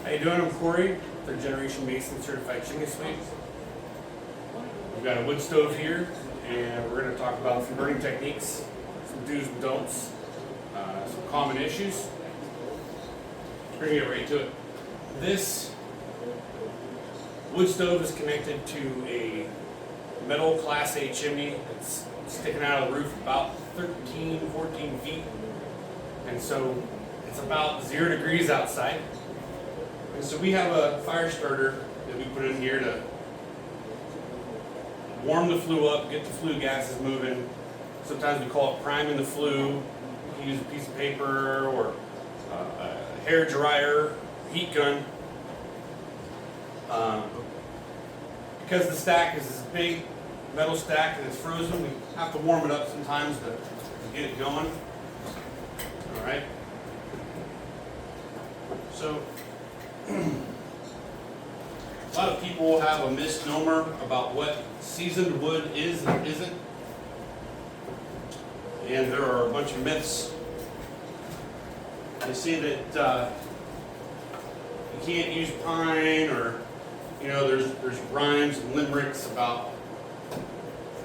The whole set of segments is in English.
How you doing? I'm Corey, third generation Mason certified chimney sweep. We've got a wood stove here, and we're going to talk about some burning techniques, some do's and don'ts, some common issues. We're going to get right to it. This wood stove is connected to a metal Class A chimney. It's sticking out of the roof about 13, 14 feet. And so it's about 0 degrees outside. And so we have a fire starter that we put in here to warm the flue up, get the flue gases moving. Sometimes we call it priming the flue. You can use a piece of paper or a hair dryer, heat gun. Because the stack is this big metal stack and it's frozen, we have to warm it up sometimes to get it going. All right. So, a lot of people have a misnomer about what seasoned wood is and isn't. And there are a bunch of myths. They say that you can't use pine, or there's rhymes and limericks about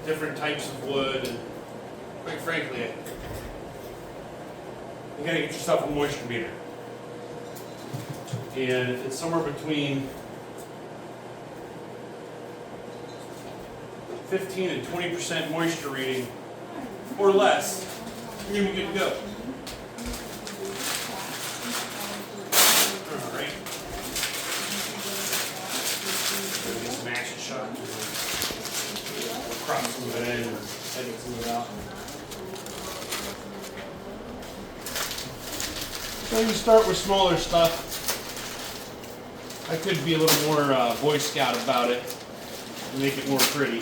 different types of wood, and quite frankly, you gotta get yourself a moisture meter. And if it's somewhere between 15 and 20% moisture reading or less, you're gonna be good to go. All right. Get some action shot. Crop some of it in, or edit some of it out. So you start with smaller stuff. I could be a little more Boy Scout about it and make it more pretty.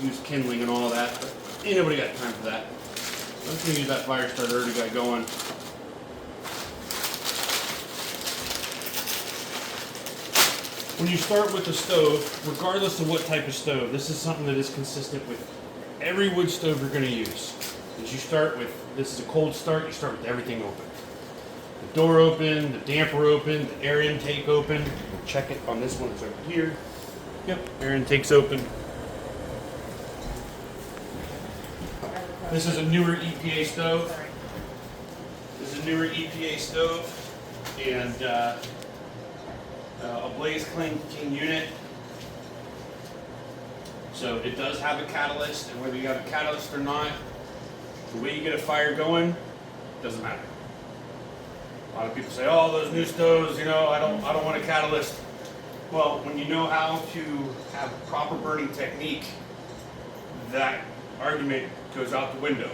Use kindling and all that, but ain't nobody got time for that. I'm just gonna use that fire starter I already got going. When you start with the stove, regardless of what type of stove, this is something that is consistent with every wood stove you're gonna use. Is you start with, this is a cold start, you start with everything open. The door open, the damper open, the air intake open. Check it on this one, it's over here. Yep, air intake's open. This is a newer EPA stove. This is a newer EPA stove, and a Blaze King unit. So it does have a catalyst, and whether you have a catalyst or not, the way you get a fire going doesn't matter. A lot of people say, "Oh, those new stoves, I don't want a catalyst." Well, when you know how to have proper burning technique, that argument goes out the window.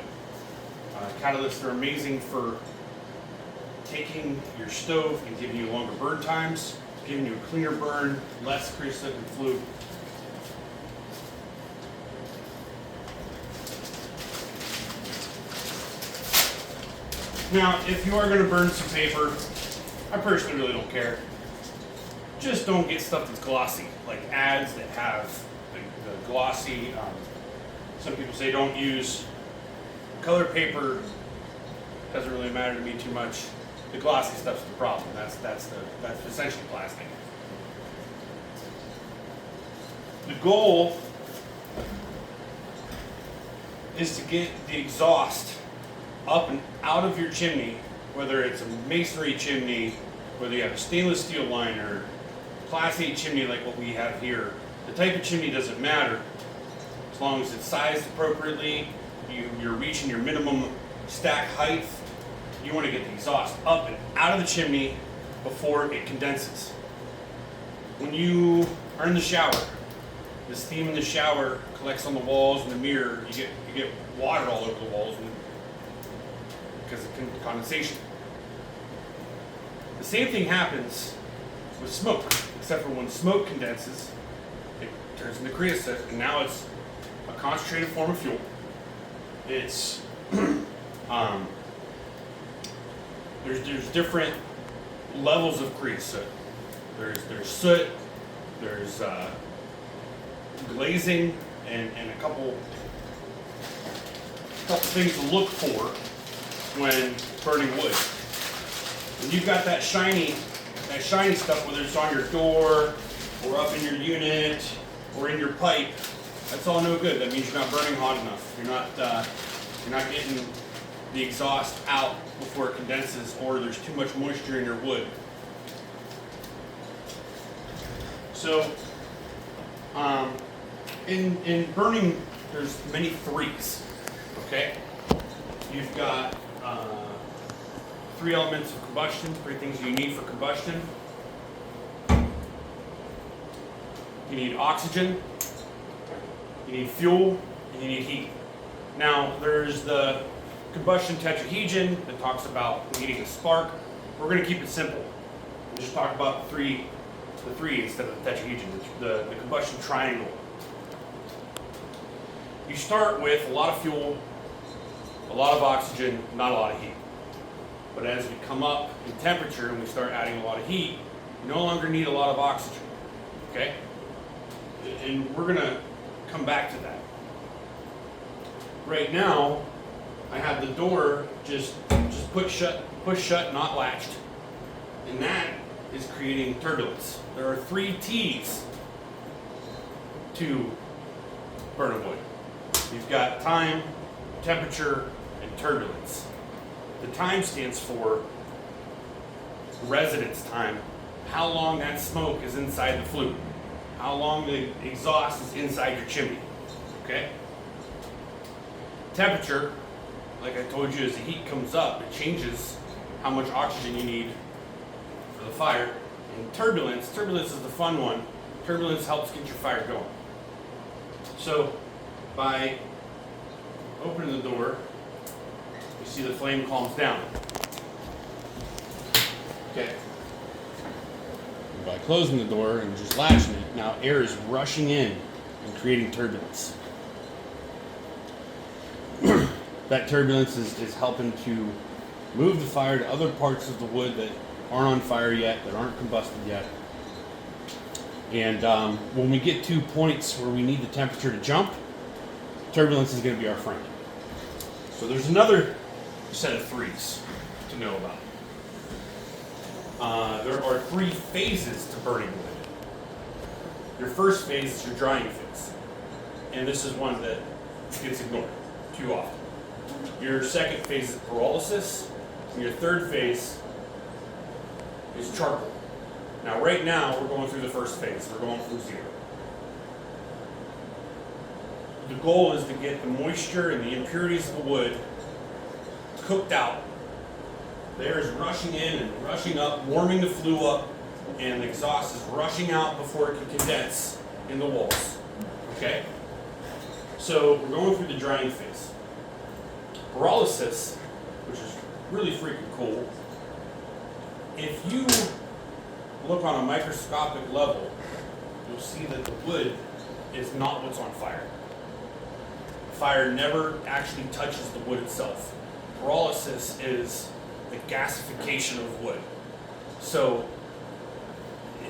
Catalysts are amazing for taking your stove and giving you longer burn times, giving you a cleaner burn, less creosote and flue. Now, if you are going to burn some paper, I personally really don't care. Just don't get stuff that's glossy, like ads that have the glossy. Some people say don't use color paper. Doesn't really matter to me too much. The glossy stuff's the problem. That's essentially plastic. The goal is to get the exhaust up and out of your chimney, whether it's a masonry chimney, whether you have a stainless steel liner, Class A chimney like what we have here. The type of chimney doesn't matter, as long as it's sized appropriately, you're reaching your minimum stack height. You want to get the exhaust up and out of the chimney before it condenses. When you are in the shower, the steam in the shower collects on the walls and the mirror. You get water all over the walls because of condensation. The same thing happens with smoke, except for when smoke condenses, it turns into creosote, and now it's a concentrated form of fuel. It's there's different levels of creosote. There's soot, there's glazing, and a couple things to look for when burning wood. When you've got that shiny that shiny stuff, whether it's on your door or up in your unit or in your pipe, that's all no good. That means you're not burning hot enough. You're not getting the exhaust out before it condenses, or there's too much moisture in your wood. So, in burning, there's many threes. Okay, you've got 3 elements of combustion, 3 things you need for combustion. You need oxygen, you need fuel, and you need heat. Now, there's the combustion tetrahedron that talks about needing a spark. We're going to keep it simple. We'll just talk about the three instead of the tetrahedron, the combustion triangle. You start with a lot of fuel, a lot of oxygen, not a lot of heat. But as we come up in temperature and we start adding a lot of heat, you no longer need a lot of oxygen. Okay? And we're going to come back to that. Right now, I have the door just push shut, not latched. And that is creating turbulence. There are 3 T's to burning wood. You've got time, temperature, and turbulence. The time stands for residence time, how long that smoke is inside the flue, how long the exhaust is inside your chimney. Okay? Temperature, like I told you, as the heat comes up, it changes how much oxygen you need for the fire. And turbulence is the fun one. Turbulence helps get your fire going. So, by opening the door, you see the flame calms down. Okay. By closing the door and just latching it, now air is rushing in and creating turbulence. That turbulence is helping to move the fire to other parts of the wood that aren't on fire yet, that aren't combusted yet. And when we get to points where we need the temperature to jump, turbulence is going to be our friend. So there's another set of 3s to know about. There are 3 phases to burning wood. Your first phase is your drying phase. And this is one that gets ignored too often. Your second phase is pyrolysis. And your third phase is charcoal. Now, right now, we're going through the first phase. We're going from 0. The goal is to get the moisture and the impurities of the wood cooked out. The air is rushing in and rushing up, warming the flue up, and the exhaust is rushing out before it can condense in the walls. Okay? So we're going through the drying phase. Pyrolysis, which is really freaking cool. If you look on a microscopic level, you'll see that the wood is not what's on fire. Fire never actually touches the wood itself. Pyrolysis is the gasification of wood. So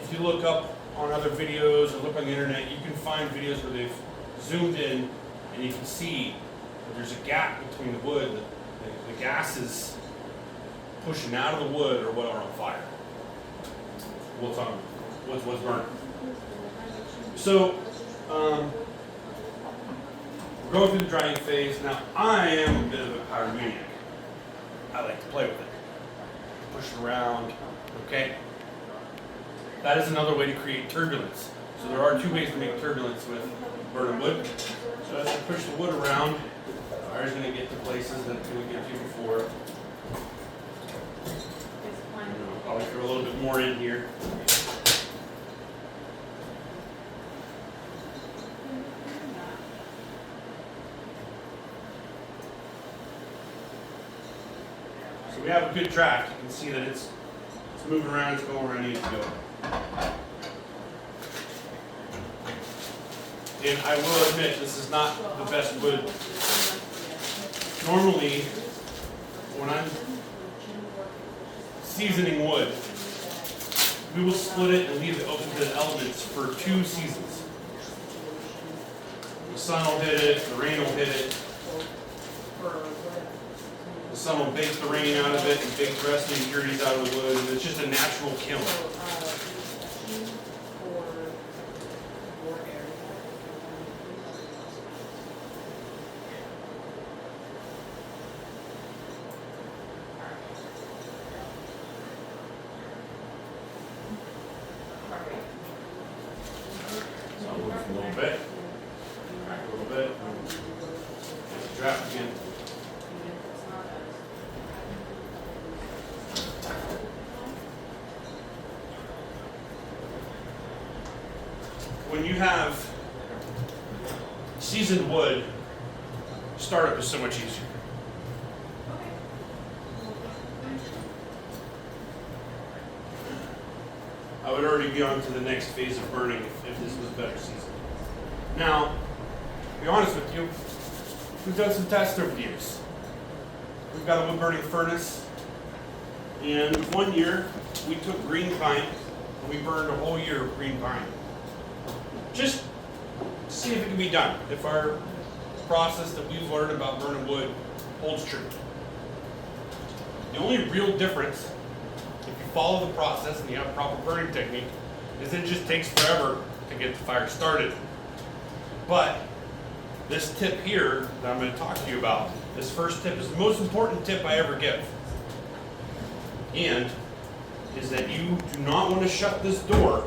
if you look up on other videos or look on the internet, you can find videos where they've zoomed in and you can see that there's a gap between the wood. The gas is pushing out of the wood or what are on fire. What's burning. So we're going through the drying phase. Now, I am a bit of a pyromaniac. I like to play with it. Push it around, okay? That is another way to create turbulence. So there are 2 ways to make turbulence with burning wood. So as I push the wood around, the fire is going to get to places that it's going to get to before. I'll probably throw a little bit more in here. So we have a good track. You can see that it's moving around, it's going where I need it to go. And I will admit, this is not the best wood. Normally, when I'm seasoning wood, we will split it and leave it open to the elements for 2 seasons. The sun will hit it, the rain will hit it. The sun will bake the rain out of it and bake the rest of the impurities out of the wood, and it's just a natural kiln. So I'll move a little bit, crack a little bit, draft again. When you have seasoned wood, startup is so much easier. I would already be on to the next phase of burning if this was better seasoned. Now, to be honest with you, we've done some tests over the years. We've got a wood burning furnace, and one year we took green pine and we burned a whole year of green pine. Just to see if it can be done, if our process that we've learned about burning wood holds true. The only real difference, if you follow the process and you have a proper burning technique, is it just takes forever to get the fire started. But this tip here that I'm going to talk to you about, this first tip is the most important tip I ever give. And is that you do not want to shut this door,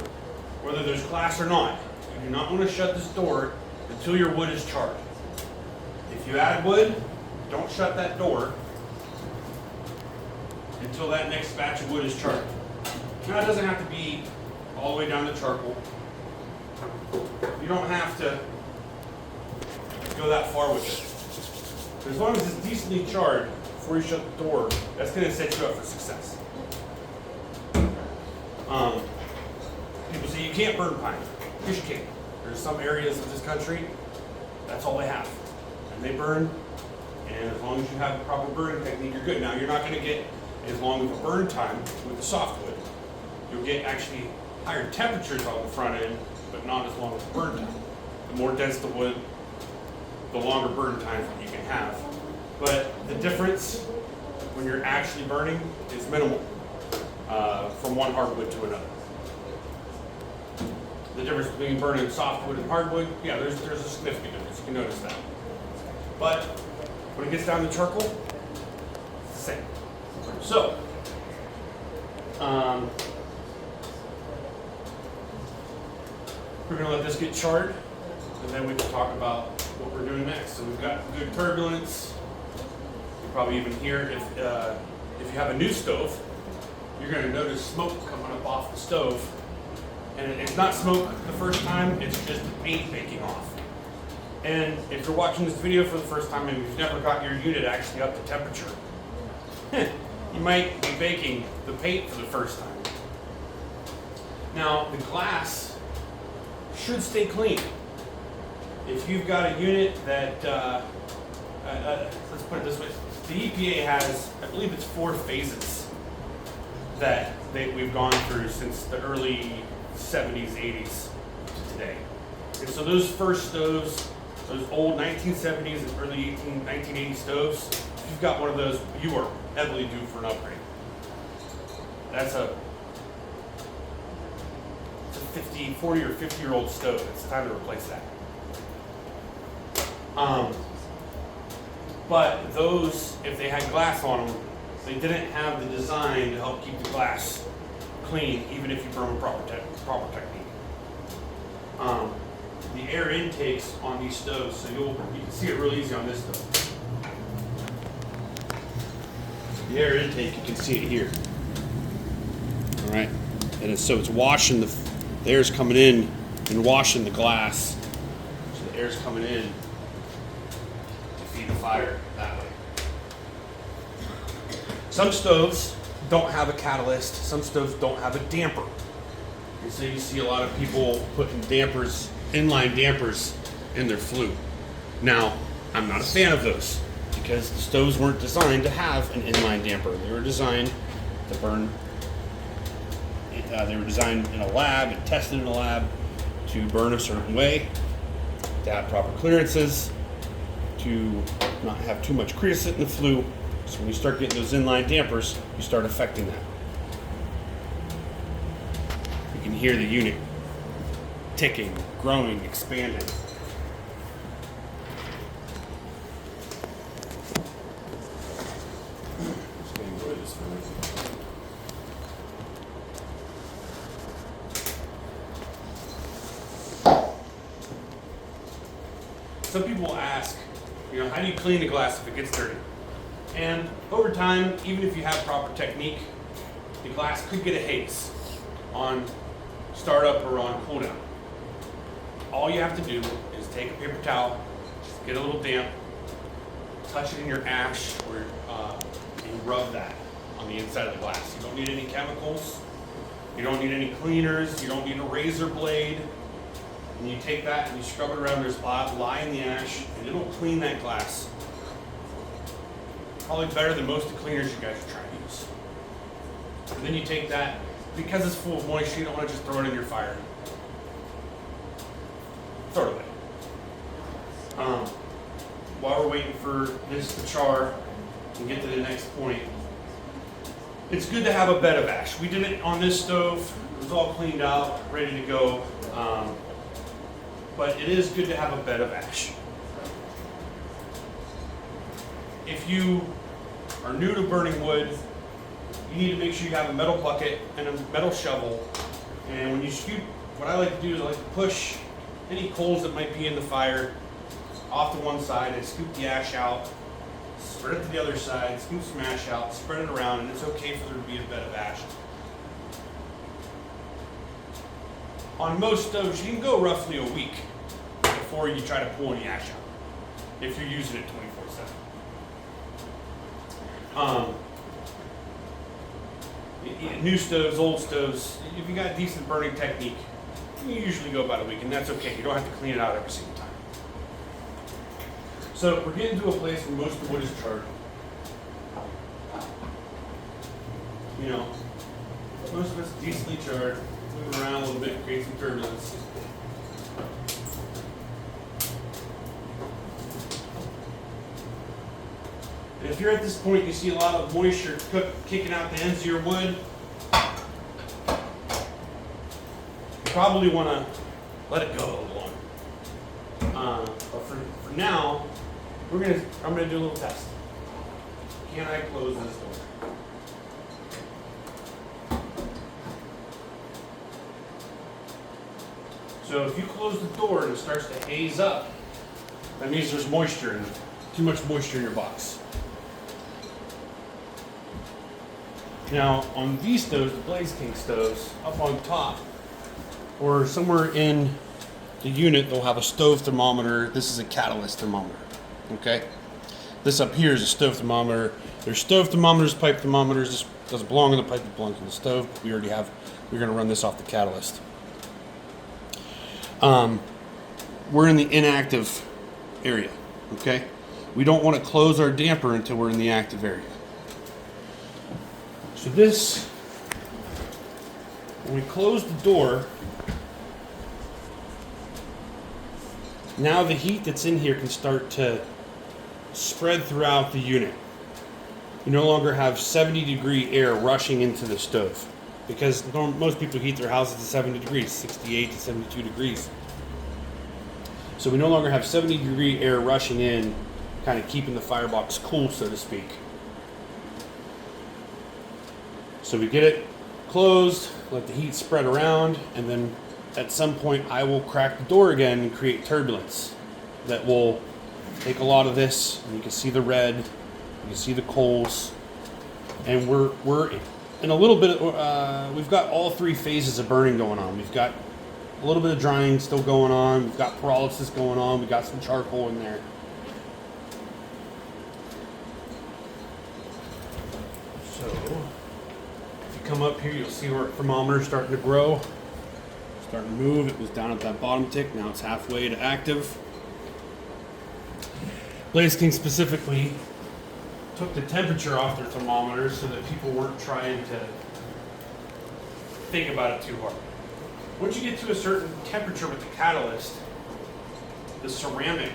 whether there's glass or not. You do not want to shut this door until your wood is charred. If you add wood, don't shut that door until that next batch of wood is charred. Now it doesn't have to be all the way down to charcoal. You don't have to go that far with it. But as long as it's decently charred before you shut the door, that's going to set you up for success. People say you can't burn pine. Yes, you can. There's some areas of this country, that's all they have. And they burn, and as long as you have a proper burning technique, you're good. Now, you're not going to get as long of a burn time with the softwood. You'll get actually higher temperatures on the front end, but not as long as the burn time. The more dense the wood, the longer burn times that you can have. But the difference when you're actually burning is minimal from one hardwood to another. The difference between burning softwood and hardwood, yeah, there's a significant difference. You can notice that. But when it gets down to charcoal, it's the same. So, we're going to let this get charred, and then we can talk about what we're doing next. So we've got good turbulence. You probably even hear if you have a new stove, you're going to notice smoke coming up off the stove. And it's not smoke the first time, it's just the paint baking off. And if you're watching this video for the first time and you've never got your unit actually up to temperature, you might be baking the paint for the first time. Now, the glass should stay clean. If you've got a unit that, let's put it this way, the EPA has, I believe it's 4 phases that we've gone through since the early 70s, 80s to today. And so those first stoves, those old 1970s and early 1980 stoves, if you've got one of those, you are heavily due for an upgrade. That's a 40 or 50-year-old stove. It's time to replace that. But those, if they had glass on them, they didn't have the design to help keep the glass clean, even if you burn with proper technique. The air intakes on these stoves, so you can see it real easy on this stove. The air intake, you can see it here. All right, and so it's washing the air's coming in and washing the glass. So the air's coming in to feed the fire that way. Some stoves don't have a catalyst. Some stoves don't have a damper. And so you see a lot of people putting dampers, inline dampers, in their flue. Now, I'm not a fan of those because the stoves weren't designed to have an inline damper. They were designed to burn. They were designed in a lab and tested in a lab to burn a certain way, to have proper clearances, to not have too much creosote in the flue. So when you start getting those inline dampers, you start affecting that. You can hear the unit ticking, growing, expanding. Some people ask, how do you clean the glass if it gets dirty? And over time, even if you have proper technique, the glass could get a haze on startup or on cool down. All you have to do is take a paper towel, get a little damp, touch it in your ash, and rub that on the inside of the glass. You don't need any chemicals, you don't need any cleaners, you don't need a razor blade. And you take that and you scrub it around your spot, lie in the ash, and it'll clean that glass. Probably better than most of the cleaners you guys are trying to use. And then you take that, because it's full of moisture, you don't want to just throw it in your fire. Throw it away. While we're waiting for this to char and get to the next point, it's good to have a bed of ash. We did it on this stove. It was all cleaned out, ready to go. But it is good to have a bed of ash. If you are new to burning wood, you need to make sure you have a metal bucket and a metal shovel. And when you scoop, what I like to do is I like to push any coals that might be in the fire off to one side and scoop the ash out, spread it to the other side, scoop some ash out, spread it around, and it's okay for there to be a bed of ash. On most stoves, you can go roughly a week before you try to pull any ash out, if you're using it 24/7. New stoves, old stoves, if you got decent burning technique, you usually go about a week, and that's okay. You don't have to clean it out every single time. So we're getting to a place where most of the wood is charred. Most of it's decently charred. Move around a little bit, create some turbulence. And if you're at this point, you see a lot of moisture kicking out the ends of your wood, you probably want to let it go a little longer. But for now, I'm gonna do a little test. Can I close this door? So if you close the door and it starts to haze up, that means there's moisture in it. Too much moisture in your box. Now on these stoves, the Blaze King stoves, up on top, or somewhere in the unit, they'll have a stove thermometer. This is a catalyst thermometer, okay? This up here is a stove thermometer. There's stove thermometers, pipe thermometers. This doesn't belong in the pipe, it belongs in the stove. We're gonna run this off the catalyst. We're in the inactive area, okay? We don't want to close our damper until we're in the active area. So when we close the door, now the heat that's in here can start to spread throughout the unit. You no longer have 70-degree air rushing into the stove, because most people heat their houses to 70 degrees, 68 to 72 degrees. So we no longer have 70-degree air rushing in, kind of keeping the firebox cool, so to speak. So we get it closed, let the heat spread around, and then at some point I will crack the door again and create turbulence that will take a lot of this, and you can see the red, you can see the coals, and we're in a little bit of, we've got all three phases of burning going on. We've got a little bit of drying still going on, we've got pyrolysis going on, we've got some charcoal in there. So, if you come up here, you'll see where thermometer's starting to grow, starting to move. It was down at that bottom tick, now it's halfway to active. Blaze King specifically took the temperature off their thermometers so that people weren't trying to think about it too hard. Once you get to a certain temperature with the catalyst, the ceramic,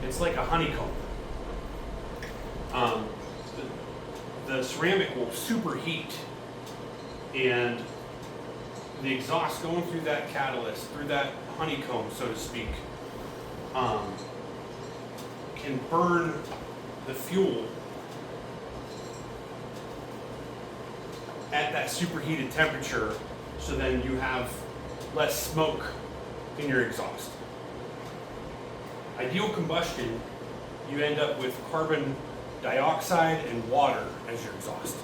it's like a honeycomb. the ceramic will superheat, and the exhaust going through that catalyst, through that honeycomb, so to speak, can burn the fuel at that superheated temperature, so then you have less smoke in your exhaust. Ideal combustion, you end up with carbon dioxide and water as your exhaust.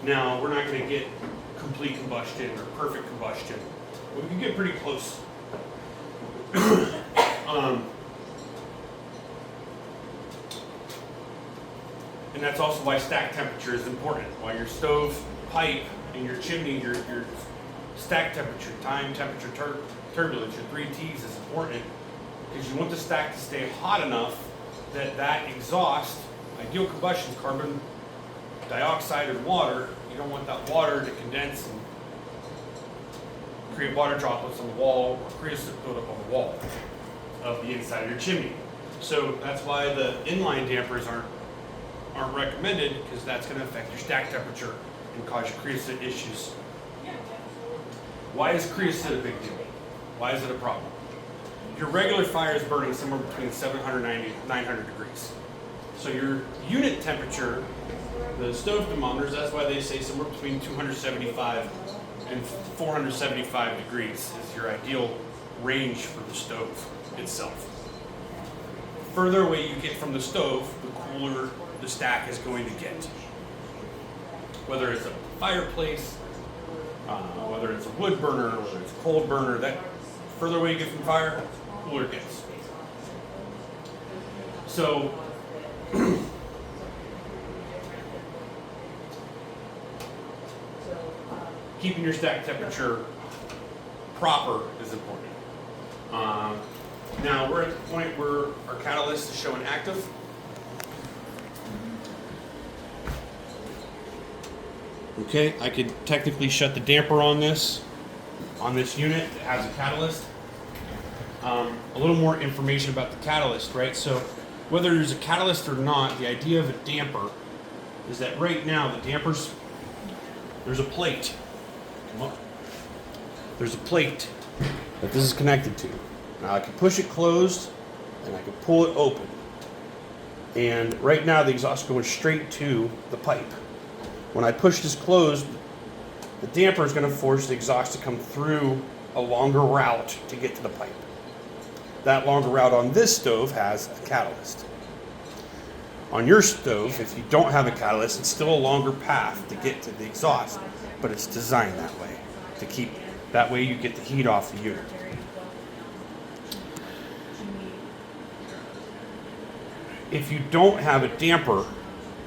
Now, we're not going to get complete combustion or perfect combustion, but we can get pretty close. And that's also why stack temperature is important. Why your stove pipe and your chimney, your stack temperature, time, temperature, turbulence, your 3 T's is important, because you want the stack to stay hot enough that that exhaust, ideal combustion, carbon dioxide and water, you don't want that water to condense and create water droplets on the wall or creosote buildup on the wall of the inside of your chimney. So that's why the inline dampers aren't recommended, because that's going to affect your stack temperature and cause you creosote issues. Why is creosote a big deal? Why is it a problem? Your regular fire is burning somewhere between 790 and 900 degrees. So your unit temperature, the stove thermometers, that's why they say somewhere between 275 and 475 degrees is your ideal range for the stove itself. The further away you get from the stove, the cooler the stack is going to get. Whether it's a fireplace, whether it's a wood burner, whether it's a cold burner, that further away you get from fire, cooler it gets. So keeping your stack temperature proper is important. Now we're at the point where our catalyst is showing active. Okay, I could technically shut the damper on this unit that has a catalyst. A little more information about the catalyst, right? So whether there's a catalyst or not, the idea of a damper is that right now the dampers, there's a plate. Come on. There's a plate that this is connected to. Now I can push it closed and I can pull it open. And right now the exhaust is going straight to the pipe. When I push this closed, the damper is going to force the exhaust to come through a longer route to get to the pipe. That longer route on this stove has a catalyst. On your stove, if you don't have a catalyst, it's still a longer path to get to the exhaust, but it's designed that way to keep, that way you get the heat off the unit. If you don't have a damper,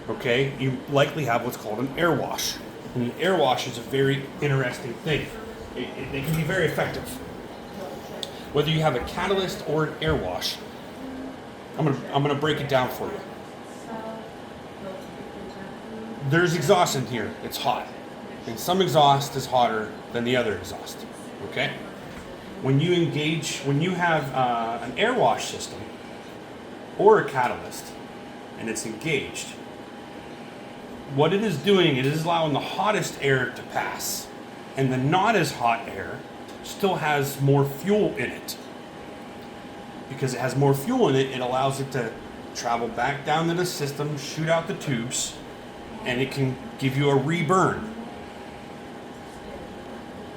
okay, you likely have what's called an air wash. And an air wash is a very interesting thing. They can be very effective. Whether you have a catalyst or an air wash, I'm gonna break it down for you. There's exhaust in here. It's hot, and some exhaust is hotter than the other exhaust. Okay. When you have an air wash system or a catalyst, and it's engaged, what it is doing, it is allowing the hottest air to pass, and the not as hot air still has more fuel in it. Because it has more fuel in it, it allows it to travel back down to the system, shoot out the tubes, and it can give you a reburn.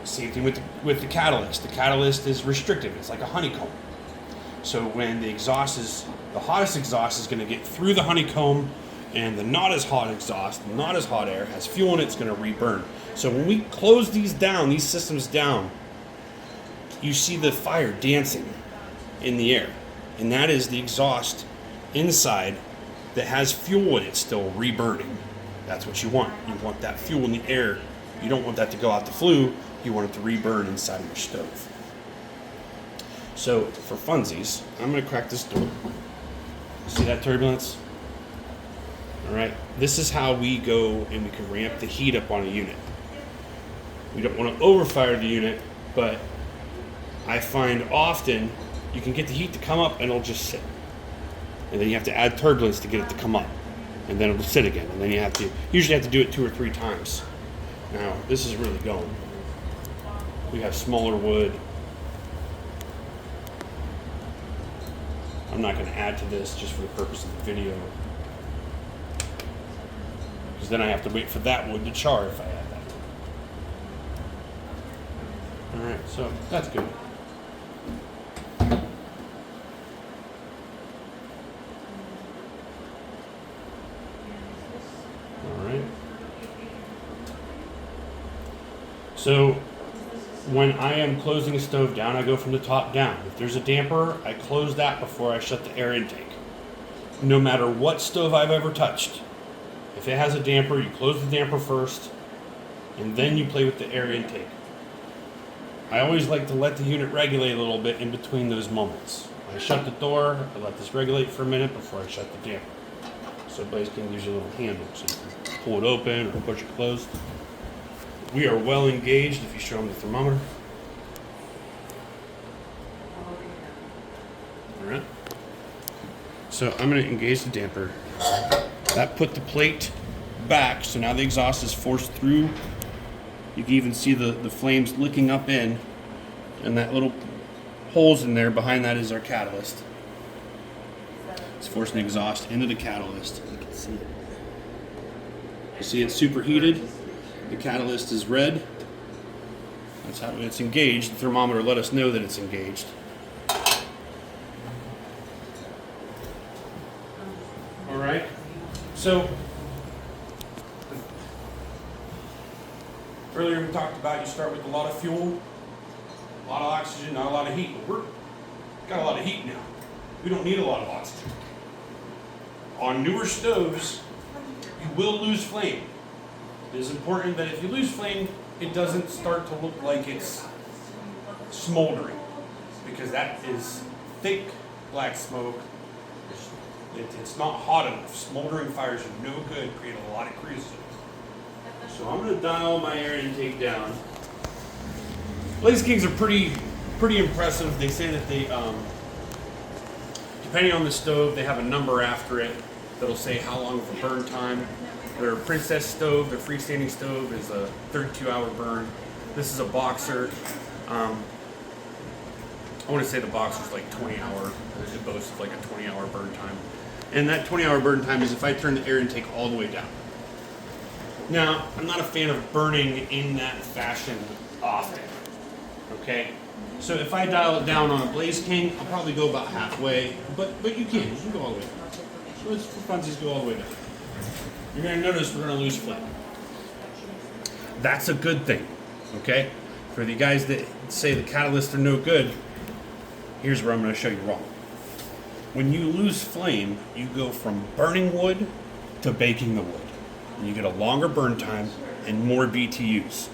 Same thing with the catalyst. The catalyst is restrictive. It's like a honeycomb. So when the hottest exhaust is going to get through the honeycomb, and the not as hot exhaust, not as hot air, has fuel in it, it's going to reburn. So when we close these systems down, you see the fire dancing in the air. And that is the exhaust inside that has fuel in it still reburning. That's what you want. You want that fuel in the air. You don't want that to go out the flue. You want it to reburn inside of your stove. So for funsies, I'm going to crack this door. See that turbulence? All right, this is how we go and we can ramp the heat up on a unit. We don't want to overfire the unit, but I find often you can get the heat to come up and it'll just sit. And then you have to add turbulence to get it to come up. and then it'll sit again, and then you usually have to do it 2 or 3 times. Now, this is really going. We have smaller wood. I'm not going to add to this just for the purpose of the video, because then I have to wait for that wood to char if I add that. All right, so that's good. All right. So when I am closing a stove down, I go from the top down. If there's a damper, I close that before I shut the air intake. No matter what stove I've ever touched, if it has a damper, you close the damper first, and then you play with the air intake. I always like to let the unit regulate a little bit in between those moments. I shut the door, I let this regulate for a minute before I shut the damper. So Blaze King gives you a little handle, so you can pull it open or push it closed. We are well engaged if you show them the thermometer. All right. So I'm going to engage the damper. That put the plate back, so now the exhaust is forced through. You can even see the flames licking up in, and that little holes in there. Behind that is our catalyst. It's forcing the exhaust into the catalyst. You can see it. You see it's superheated. The catalyst is red. That's how it's engaged. The thermometer let us know that it's engaged. All right. So earlier we talked about you start with a lot of fuel, a lot of oxygen, not a lot of heat. We've got a lot of heat now. We don't need a lot of oxygen. On newer stoves, you will lose flame. It is important that if you lose flame, it doesn't start to look like it's smoldering, because that is thick black smoke. It's not hot enough. Smoldering fires are no good, create a lot of creosote. So I'm going to dial my air intake down. Blaze Kings are pretty impressive. They say that they, depending on the stove, they have a number after it that'll say how long of a burn time. Their Princess stove, their freestanding stove, is a 32-hour burn. This is a Boxer. I want to say the Boxer's like 20-hour. It boasts of like a 20-hour burn time. And that 20-hour burn time is if I turn the air intake all the way down. Now, I'm not a fan of burning in that fashion often. Okay? So if I dial it down on a Blaze King, I'll probably go about halfway. But you can go all the way down. So let's, for funsies, go all the way down. You're going to notice we're going to lose flame. That's a good thing, okay? For the guys that say the catalysts are no good, here's where I'm going to show you wrong. When you lose flame, you go from burning wood to baking the wood. And you get a longer burn time and more BTUs.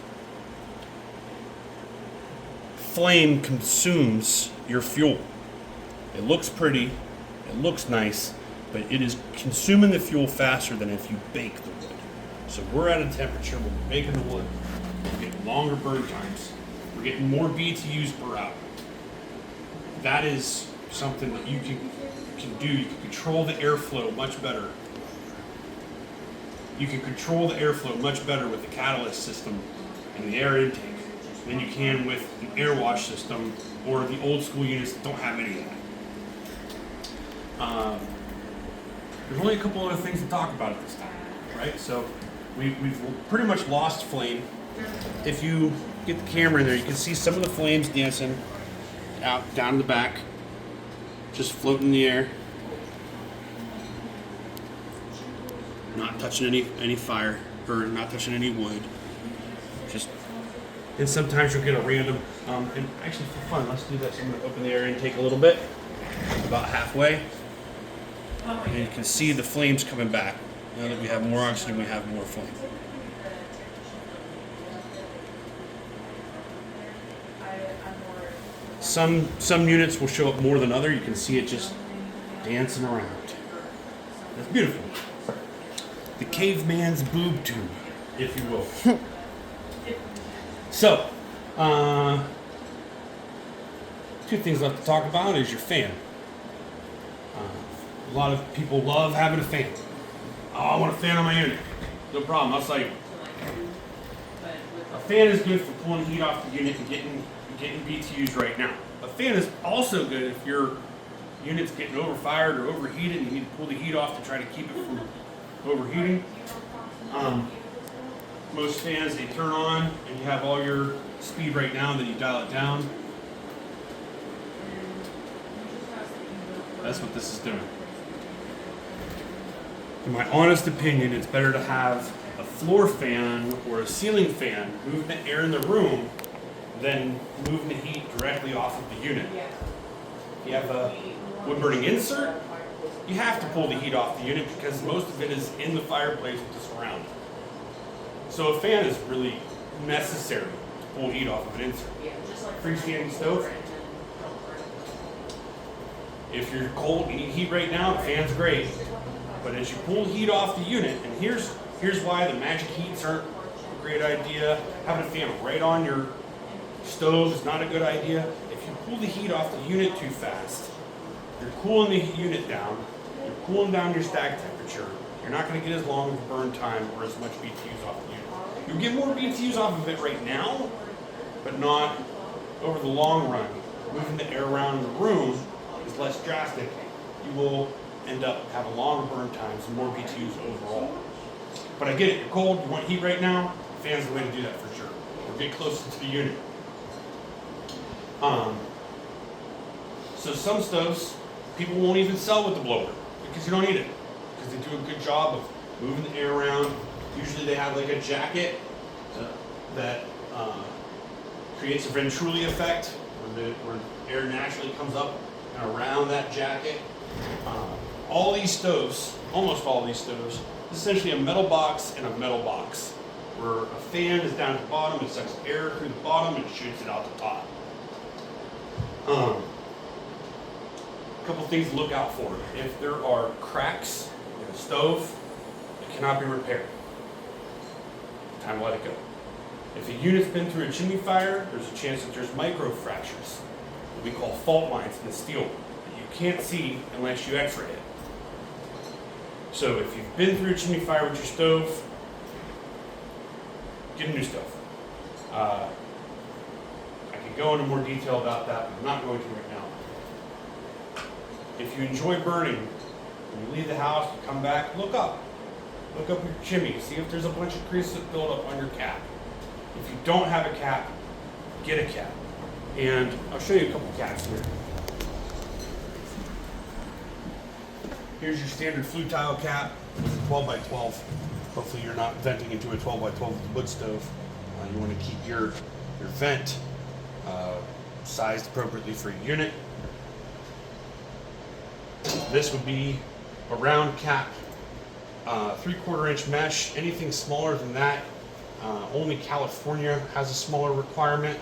Flame consumes your fuel. It looks pretty, it looks nice, but it is consuming the fuel faster than if you bake the wood. So we're at a temperature when we're baking the wood, we're getting longer burn times, we're getting more BTUs per hour. That is something that you can do. You can control the airflow much better. You can control the airflow much better with the catalyst system and the air intake than you can with an air wash system or the old school units that don't have any of that. There's only a couple other things to talk about at this time, right? So we've pretty much lost flame. If you get the camera in there, you can see some of the flames dancing out down in the back, just floating in the air, not touching any fire or not touching any wood. Just, and sometimes you'll get a random. And actually, for fun, let's do that. So I'm going to open the air intake a little bit, about halfway. And you can see the flames coming back. Now that we have more oxygen, we have more flame. Some units will show up more than other. You can see it just dancing around. That's beautiful. The caveman's boob tube, if you will. So, two things left to talk about is your fan. A lot of people love having a fan. Oh, I want a fan on my unit. No problem. I was like, a fan is good for pulling heat off the unit and getting BTUs right now. A fan is also good if your unit's getting overfired or overheated and you need to pull the heat off to try to keep it from overheating. Most fans, they turn on and you have all your speed right now, then you dial it down. That's what this is doing. In my honest opinion, it's better to have a floor fan or a ceiling fan move the air in the room than moving the heat directly off of the unit. If you have a wood burning insert, you have to pull the heat off the unit because most of it is in the fireplace with the surround. So a fan is really necessary to pull heat off of an insert. Freestanding stove. If you're cold and you need heat right now, the fan's great. But as you pull heat off the unit, and here's why the magic heats aren't a great idea. Having a fan right on your stove is not a good idea. If you pull the heat off the unit too fast, you're cooling the unit down, you're cooling down your stack temperature, you're not going to get as long of a burn time or as much BTUs off the unit. You'll get more BTUs off of it right now, but not over the long run. Moving the air around in the room is less drastic. You will end up having longer burn times and more BTUs overall. But I get it, you're cold, you want heat right now, fan's the way to do that for sure. Or get closer to the unit. So some stoves, people won't even sell with the blower because you don't need it. Because they do a good job of moving the air around. Usually they have like a jacket that creates a Venturi effect where air naturally comes up and around that jacket. All these stoves, almost all these stoves, is essentially a metal box and a metal box where a fan is down at the bottom, it sucks air through the bottom and shoots it out the top. A couple things to look out for. If there are cracks in the stove, it cannot be repaired. Time to let it go. If a unit's been through a chimney fire, there's a chance that there's micro fractures, what we call fault lines in the steel, that you can't see unless you x-ray it. So if you've been through a chimney fire with your stove, get a new stove. I could go into more detail about that, but I'm not going to right now. If you enjoy burning, when you leave the house, you come back, look up. Look up your chimney, see if there's a bunch of grease that build up on your cap. If you don't have a cap, get a cap. And I'll show you a couple caps here. Here's your standard flue tile cap with a 12 by 12. Hopefully you're not venting into a 12 by 12 with a wood stove. You want to keep your vent sized appropriately for your unit. This would be a round cap, 3/4 inch mesh. Anything smaller than that, only California has a smaller requirement.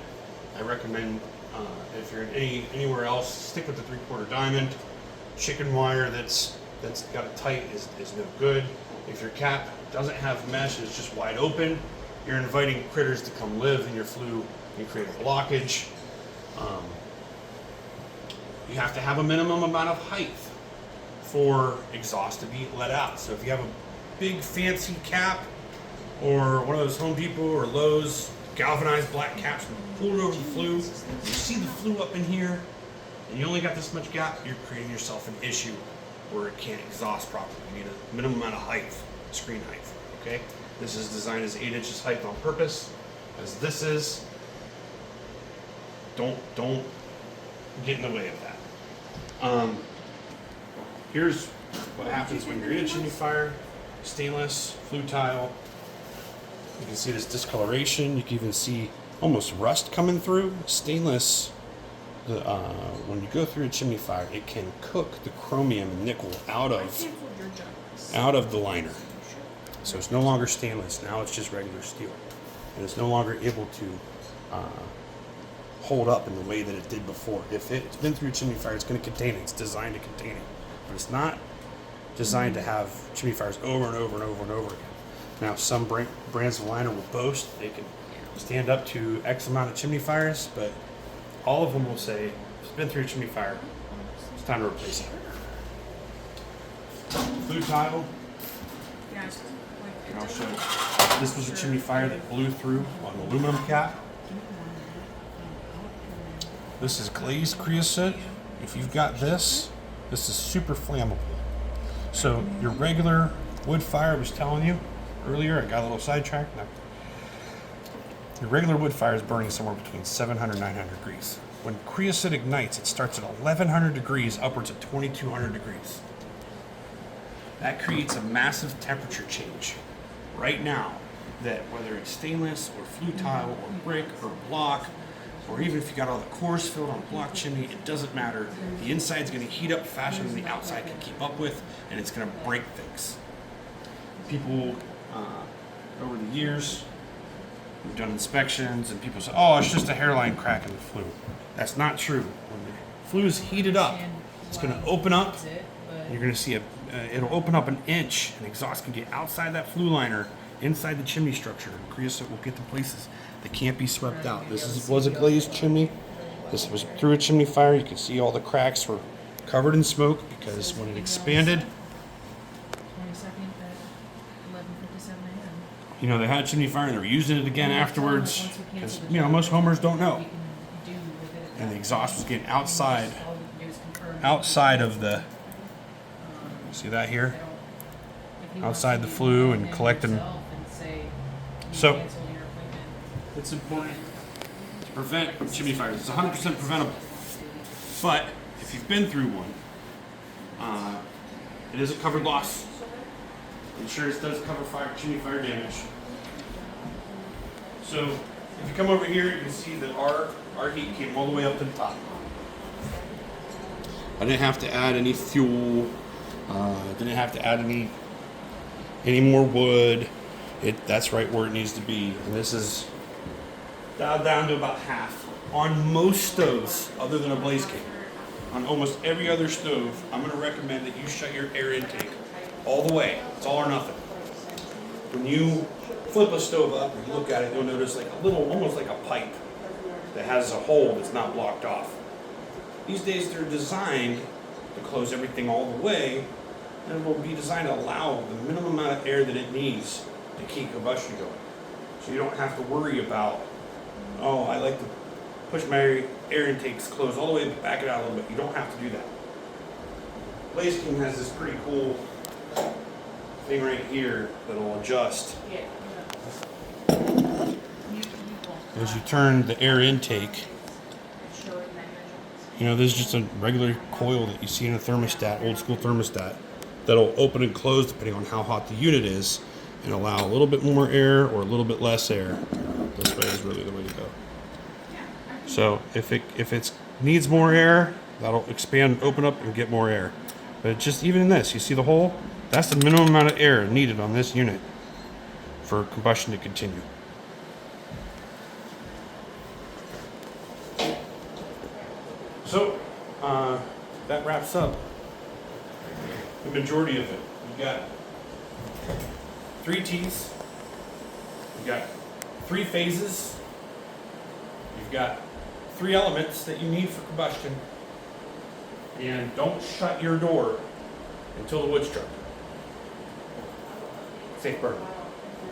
I recommend if you're anywhere else, stick with the 3/4 diamond. Chicken wire that's got it tight is no good. If your cap doesn't have mesh and it's just wide open, you're inviting critters to come live in your flue and create a blockage. You have to have a minimum amount of height for exhaust to be let out. So if you have a big fancy cap or one of those Home Depot or Lowe's galvanized black caps and pull it over the flue, you see the flue up in here and you only got this much gap, you're creating yourself an issue where it can't exhaust properly. You need a minimum amount of height, screen height, okay? This is designed as 8 inches height on purpose, as this is. Don't get in the way of that. Here's what happens when you're in a chimney fire. Stainless, flue tile. You can see this discoloration. You can even see almost rust coming through. Stainless, when you go through a chimney fire, it can cook the chromium and nickel out of the liner. So it's no longer stainless. Now it's just regular steel. And it's no longer able to hold up in the way that it did before. If it's been through a chimney fire, it's going to contain it. It's designed to contain it. But it's not designed to have chimney fires over and over and over and over again. Now, some brands of liner will boast they can stand up to X amount of chimney fires, but all of them will say, if it's been through a chimney fire, it's time to replace it. Flue tile. And I'll show you. This was a chimney fire that blew through on an aluminum cap. This is glazed creosote. If you've got this, this is super flammable. So your regular wood fire, I was telling you earlier, I got a little sidetracked. No. Your regular wood fire is burning somewhere between 700 and 900 degrees. When creosote ignites, it starts at 1100 degrees upwards of 2200 degrees. That creates a massive temperature change. Right now, that whether it's stainless or flue tile or brick or block, or even if you got all the cores filled on a block chimney, it doesn't matter. The inside's gonna heat up faster than the outside can keep up with, and it's gonna break things. People, over the years, we've done inspections, and people say, oh, it's just a hairline crack in the flue. That's not true. When the flue is heated up, it's gonna open up, and you're gonna see it'll open up an inch, and exhaust can get outside that flue liner, inside the chimney structure, and creosote will get to places that can't be swept out. Was a glazed chimney. This was through a chimney fire. You can see all the cracks were covered in smoke because when it expanded, 22nd at 11:57 a.m. you know, they had a chimney fire and they were using it again afterwards because, you know, most homers don't know. And the exhaust was getting outside of the, see that here? Outside the flue and collecting. So it's important to prevent chimney fires. It's 100% preventable. But if you've been through one, it is a covered loss. Insurance does cover chimney fire damage. So if you come over here, you can see that our heat came all the way up to the top. I didn't have to add any fuel. Didn't have to add any more wood. That's right where it needs to be. And this is dialed down to about half. On most stoves, other than a blaze king, on almost every other stove, I'm going to recommend that you shut your air intake all the way. It's all or nothing. When you flip a stove up and you look at it, you'll notice like a little, almost like a pipe that has a hole that's not blocked off. These days they're designed to close everything all the way, and it will be designed to allow the minimum amount of air that it needs to keep combustion going. So you don't have to worry about, oh, I like to push my air intakes closed all the way, back it out a little bit. You don't have to do that. Blaze King has this pretty cool thing right here that'll adjust. As you turn the air intake, you know, this is just a regular coil that you see in a thermostat, old school thermostat, that'll open and close depending on how hot the unit is and allow a little bit more air or a little bit less air. This way is really the way to go. So if it needs more air, that'll expand, open up, and get more air. But just even in this, you see the hole? That's the minimum amount of air needed on this unit for combustion to continue. So that wraps up the majority of it. You've got 3 T's, you've got 3 phases, you've got 3 elements that you need for combustion, and don't shut your door until the wood's struck. Safe burn.